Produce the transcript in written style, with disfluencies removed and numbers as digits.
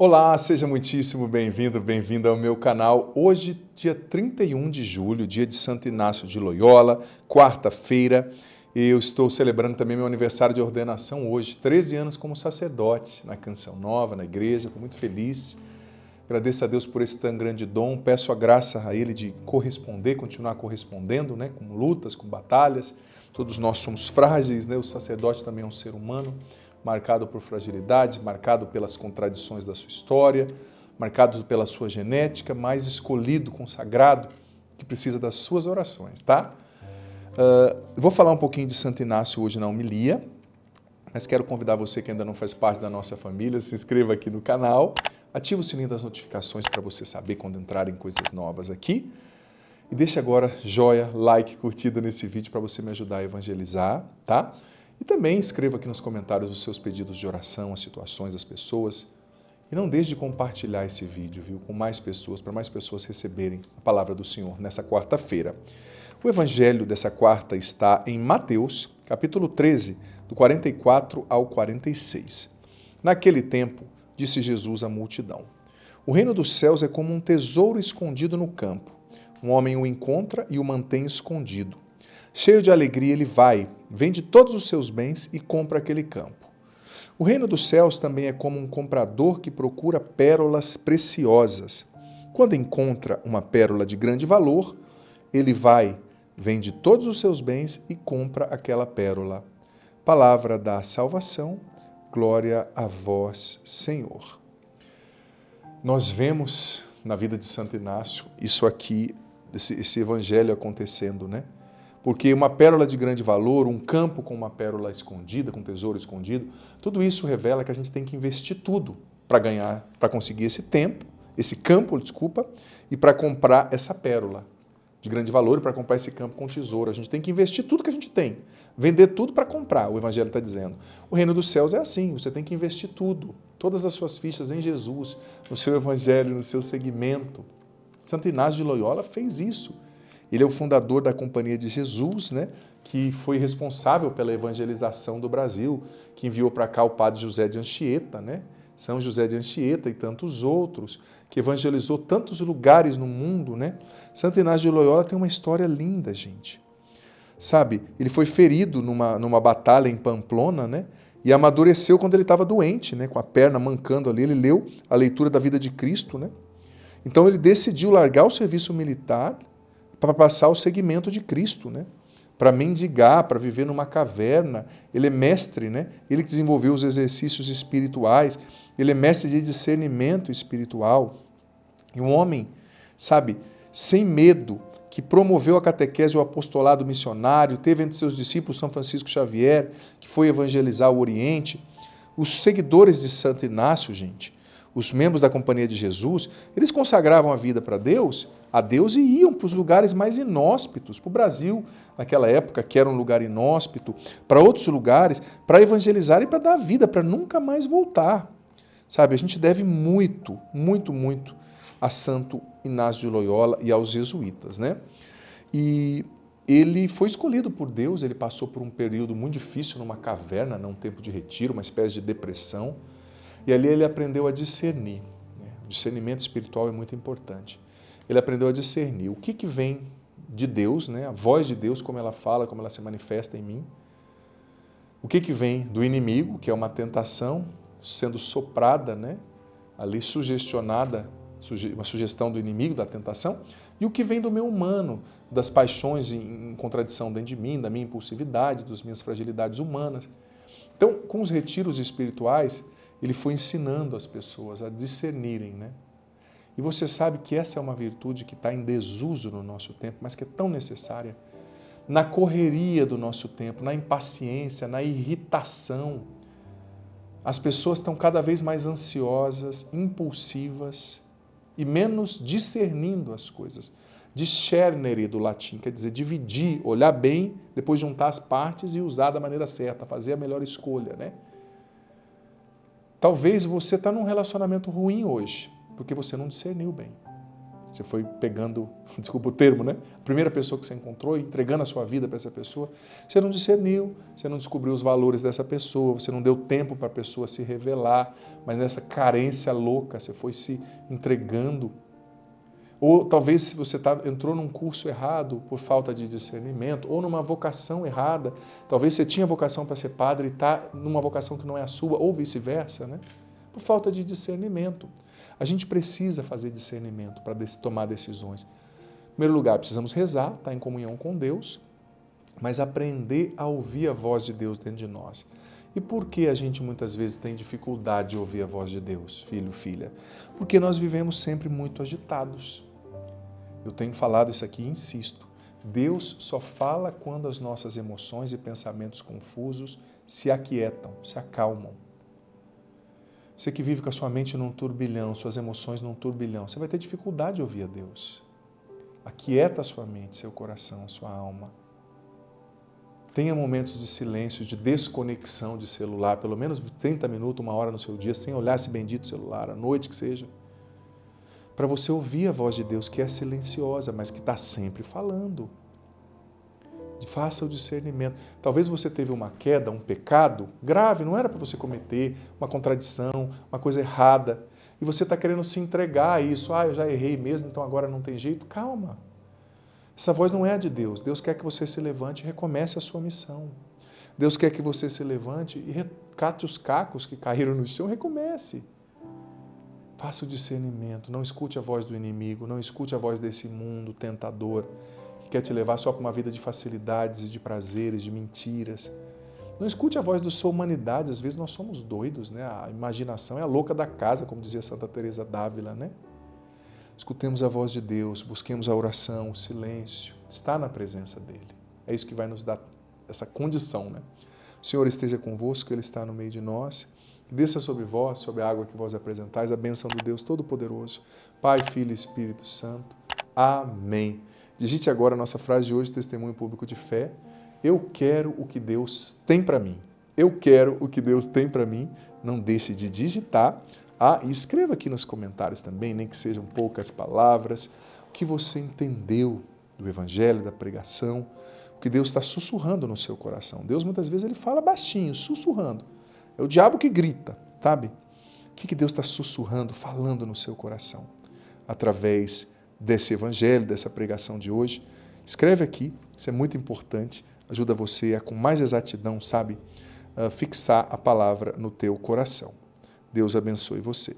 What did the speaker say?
Olá, seja muitíssimo bem-vindo, bem-vinda ao meu canal. Hoje, dia 31 de julho, dia de Santo Inácio de Loyola, quarta-feira. Eu estou celebrando também meu aniversário de ordenação hoje, 13 anos como sacerdote na Canção Nova, na igreja, estou muito feliz. Agradeço a Deus por esse tão grande dom, peço a graça a Ele de corresponder, continuar correspondendo, né, com lutas, com batalhas. Todos nós somos frágeis, né? O sacerdote também é um ser humano, marcado por fragilidades, marcado pelas contradições da sua história, marcado pela sua genética, mas escolhido, consagrado, que precisa das suas orações, tá? Vou falar um pouquinho de Santo Inácio hoje na homilia, mas quero convidar você que ainda não faz parte da nossa família, se inscreva aqui no canal, ative o sininho das notificações para você saber quando entrarem coisas novas aqui. E deixa agora joia, like, curtida nesse vídeo para você me ajudar a evangelizar, tá? E também escreva aqui nos comentários os seus pedidos de oração, as situações das pessoas. E não deixe de compartilhar esse vídeo, viu, com mais pessoas, para mais pessoas receberem a palavra do Senhor nessa quarta-feira. O evangelho dessa quarta está em Mateus, capítulo 13, do 44 ao 46. Naquele tempo, disse Jesus à multidão: o reino dos céus é como um tesouro escondido no campo. Um homem o encontra e o mantém escondido. Cheio de alegria, ele vai, vende todos os seus bens e compra aquele campo. O reino dos céus também é como um comprador que procura pérolas preciosas. Quando encontra uma pérola de grande valor, ele vai, vende todos os seus bens e compra aquela pérola. Palavra da salvação, glória a vós, Senhor. Nós vemos na vida de Santo Inácio isso aqui, esse evangelho acontecendo, né? Porque uma pérola de grande valor, um campo com uma pérola escondida, com um tesouro escondido, tudo isso revela que a gente tem que investir tudo para ganhar, para conseguir esse campo, e para comprar essa pérola de grande valor, e para comprar esse campo com tesouro. A gente tem que investir tudo que a gente tem, vender tudo para comprar, o Evangelho está dizendo. O reino dos céus é assim, você tem que investir tudo, todas as suas fichas em Jesus, no seu Evangelho, no seu segmento. Santo Inácio de Loyola fez isso. Ele é o fundador da Companhia de Jesus, né, que foi responsável pela evangelização do Brasil, que enviou para cá o padre José de Anchieta, né, São José de Anchieta e tantos outros, que evangelizou tantos lugares no mundo, né? Santo Inácio de Loyola tem uma história linda, gente. Sabe, ele foi ferido numa batalha em Pamplona, né, e amadureceu quando ele estava doente, né, com a perna mancando ali. Ele leu a leitura da vida de Cristo, né? Então ele decidiu largar o serviço militar para passar o segmento de Cristo, né? Para mendigar, para viver numa caverna. Ele é mestre, né? Ele que desenvolveu os exercícios espirituais, ele é mestre de discernimento espiritual. E um homem, sabe, sem medo, que promoveu a catequese e o apostolado missionário, teve entre seus discípulos São Francisco Xavier, que foi evangelizar o Oriente. Os seguidores de Santo Inácio, gente, os membros da Companhia de Jesus, eles consagravam a vida para Deus, a Deus, e iam para os lugares mais inóspitos, para o Brasil, naquela época, que era um lugar inóspito, para outros lugares, para evangelizar e para dar vida, para nunca mais voltar. Sabe, a gente deve muito, muito, muito a Santo Inácio de Loyola e aos jesuítas, né? E ele foi escolhido por Deus, ele passou por um período muito difícil numa caverna, num tempo de retiro, uma espécie de depressão, e ali ele aprendeu a discernir. Né? O discernimento espiritual é muito importante. Ele aprendeu a discernir o que vem de Deus, né? A voz de Deus, como ela fala, como ela se manifesta em mim. O que vem do inimigo, que é uma tentação, sendo soprada, né? Ali sugestionada, uma sugestão do inimigo, da tentação. E o que vem do meu humano, das paixões em contradição dentro de mim, da minha impulsividade, das minhas fragilidades humanas. Então, com os retiros espirituais, ele foi ensinando as pessoas a discernirem, né? E você sabe que essa é uma virtude que está em desuso no nosso tempo, mas que é tão necessária. Na correria do nosso tempo, na impaciência, na irritação. As pessoas estão cada vez mais ansiosas, impulsivas e menos discernindo as coisas. Discernere do latim, quer dizer dividir, olhar bem, depois juntar as partes e usar da maneira certa, fazer a melhor escolha, né? Talvez você está num relacionamento ruim hoje, porque você não discerniu bem. Você foi pegando, desculpa o termo, né? A primeira pessoa que você encontrou, entregando a sua vida para essa pessoa. Você não discerniu, você não descobriu os valores dessa pessoa, você não deu tempo para a pessoa se revelar, mas nessa carência louca, você foi se entregando. Ou talvez você entrou num curso errado por falta de discernimento, ou numa vocação errada. Talvez você tinha vocação para ser padre e está numa vocação que não é a sua, ou vice-versa, né? Por falta de discernimento. A gente precisa fazer discernimento para tomar decisões. Em primeiro lugar, precisamos rezar, estar em comunhão com Deus, mas aprender a ouvir a voz de Deus dentro de nós. E por que a gente muitas vezes tem dificuldade de ouvir a voz de Deus, filho, filha? Porque nós vivemos sempre muito agitados. Eu tenho falado isso aqui e insisto. Deus só fala quando as nossas emoções e pensamentos confusos se aquietam, se acalmam. Você que vive com a sua mente num turbilhão, suas emoções num turbilhão, você vai ter dificuldade de ouvir a Deus. Aquieta a sua mente, seu coração, sua alma. Tenha momentos de silêncio, de desconexão de celular, pelo menos 30 minutos, 1 hora no seu dia, sem olhar esse bendito celular, à noite que seja, para você ouvir a voz de Deus, que é silenciosa, mas que está sempre falando. Faça o discernimento. Talvez você teve uma queda, um pecado grave, não era para você cometer, uma contradição, uma coisa errada, e você está querendo se entregar a isso. Eu já errei mesmo, então agora não tem jeito. Calma. Essa voz não é a de Deus. Deus quer que você se levante e recomece a sua missão. Deus quer que você se levante e recate os cacos que caíram no chão e recomece. Faça o discernimento. Não escute a voz do inimigo, não escute a voz desse mundo tentador que quer te levar só para uma vida de facilidades, de prazeres, de mentiras. Não escute a voz da sua humanidade. Às vezes nós somos doidos, né? A imaginação é a louca da casa, como dizia Santa Teresa d'Ávila, né? Escutemos a voz de Deus, busquemos a oração, o silêncio, estar na presença dEle. É isso que vai nos dar essa condição, né? O Senhor esteja convosco, Ele está no meio de nós. Desça sobre vós, sobre a água que vós apresentais, a bênção do Deus Todo-Poderoso, Pai, Filho e Espírito Santo. Amém. Digite agora a nossa frase de hoje, testemunho público de fé. Eu quero o que Deus tem para mim. Eu quero o que Deus tem para mim. Não deixe de digitar. E escreva aqui nos comentários também, nem que sejam poucas palavras, o que você entendeu do Evangelho, da pregação, o que Deus está sussurrando no seu coração. Deus muitas vezes Ele fala baixinho, sussurrando. É o diabo que grita, sabe? O que Deus está sussurrando, falando no seu coração? Através desse Evangelho, dessa pregação de hoje. Escreve aqui, isso é muito importante, ajuda você a, com mais exatidão, sabe, fixar a palavra no teu coração. Deus abençoe você.